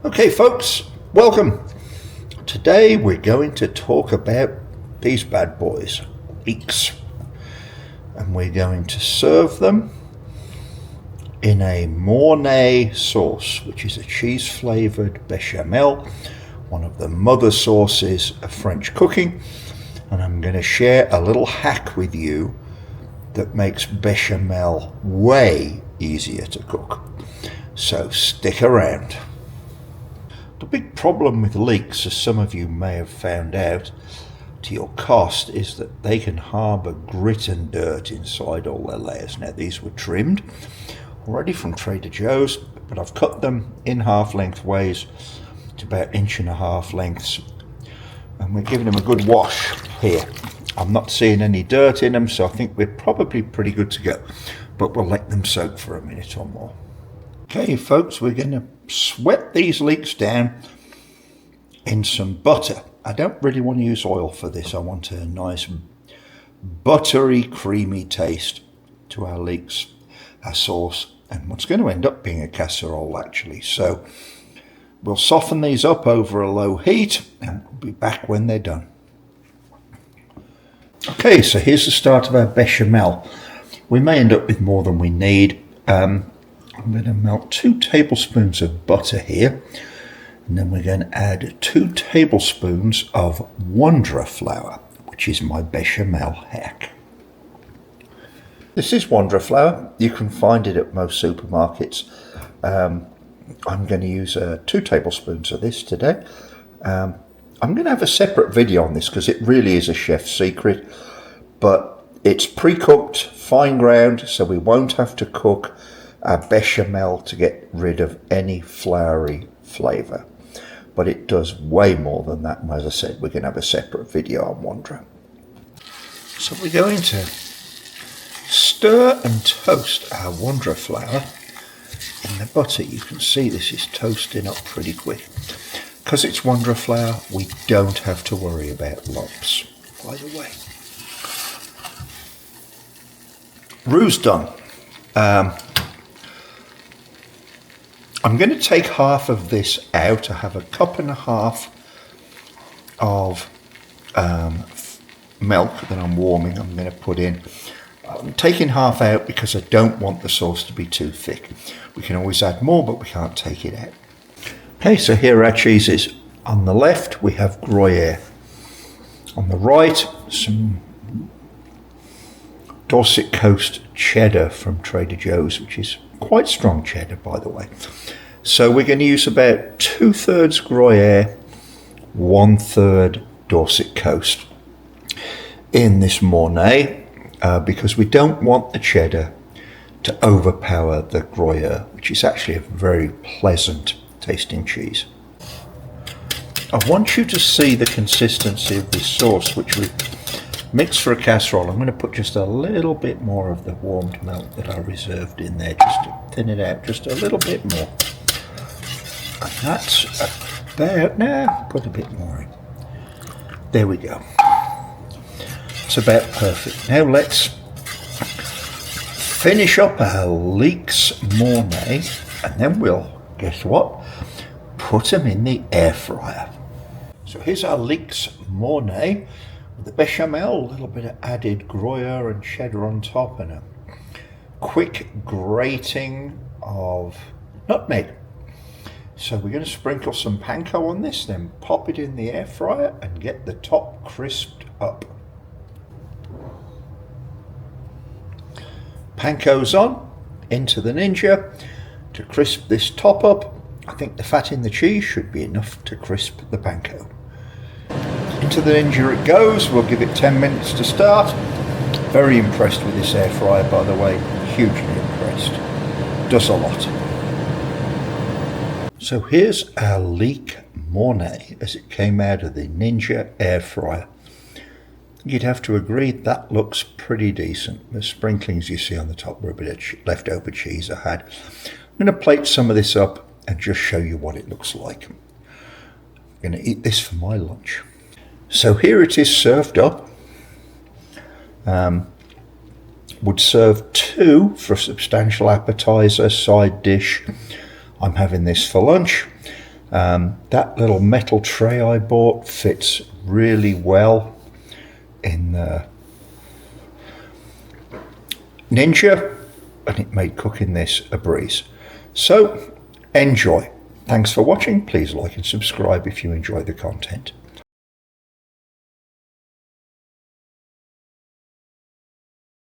Okay folks, welcome. Today we're going to talk about these bad boys, Leeks, and we're going to serve them in a Mornay sauce, which is a cheese flavoured bechamel, one of the mother sauces of French cooking, and I'm going to share a little hack with you that makes bechamel way easier to cook. So stick around. The big problem with leeks, as some of you may have found out to your cost, is that they can harbour grit and dirt inside all their layers. Now these were trimmed already from Trader Joe's, but I've cut them in half length ways to about 1.5 inch lengths, and we're giving them a good wash here. I'm not seeing any dirt in them, so I think we're probably pretty good to go, but we'll let them soak for a minute or more. Okay folks, we're going to sweat these leeks down in some butter. I don't really want to use oil for this. I want a nice buttery, creamy taste to our leeks, our sauce, and what's going to end up being a casserole actually. So we'll soften these up over a low heat and we'll be back when they're done. Okay, so here's the start of our bechamel. We may end up with more than we need. I'm going to melt 2 tablespoons of butter here, and then we're going to add 2 tablespoons of Wonder flour, which is my bechamel hack. This is Wonder flour. You can find it at most supermarkets. I'm going to use 2 tablespoons of this today. I'm going to have a separate video on this because it really is a chef's secret, but it's pre-cooked, fine ground, so we won't have to cook our bechamel to get rid of any floury flavour. But it does way more than that, and as I said, we're going to have a separate video on Wonder. So we're going to stir and toast our Wonder flour in the butter. You can see this is toasting up pretty quick. Because it's Wonder flour, we don't have to worry about lumps, by the way. Roux's done. I'm going to take half of this out. I have a 1.5 cups of milk that I'm warming. I'm going to put in. I'm taking half out because I don't want the sauce to be too thick. We can always add more, but we can't take it out. Okay, so here are our cheeses. On the left, we have Gruyere. On the right, some Dorset Coast cheddar from Trader Joe's, which is quite strong cheddar, by the way. So we're going to use about 2/3 Gruyere, 1/3 Dorset Coast in this Mornay, because we don't want the cheddar to overpower the Gruyere, which is actually a very pleasant tasting cheese. I want you to see the consistency of this sauce, which we mixed for a casserole. I'm going to put just a little bit more of the warmed milk that I reserved in there, just to thin it out just a little bit more. And that's about, now put a bit more in. There we go. It's about perfect. Now let's finish up our Leeks Mornay, and then we'll, guess what? Put them in the air fryer. So here's our Leeks Mornay with the bechamel, a little bit of added Gruyere and cheddar on top, and a quick grating of nutmeg. So we're going to sprinkle some panko on this, then pop it in the air fryer and get the top crisped up. Panko's on, into the Ninja to crisp this top up. I think the fat in the cheese should be enough to crisp the panko. Into the Ninja it goes. We'll give it 10 minutes to start. Very impressed with this air fryer, by the way. Hugely impressed. Does a lot. So here's our Leek Mornay as it came out of the Ninja air fryer. You'd have to agree that looks pretty decent. The sprinklings you see on the top were a bit of leftover cheese I had. I'm going to plate some of this up and just show you what it looks like. I'm going to eat this for my lunch. So here it is served up. Would serve 2 for a substantial appetizer, side dish. I'm having this for lunch. That little metal tray I bought fits really well in the Ninja, and it made cooking this a breeze. So enjoy. Thanks for watching. Please like and subscribe if you enjoy the content.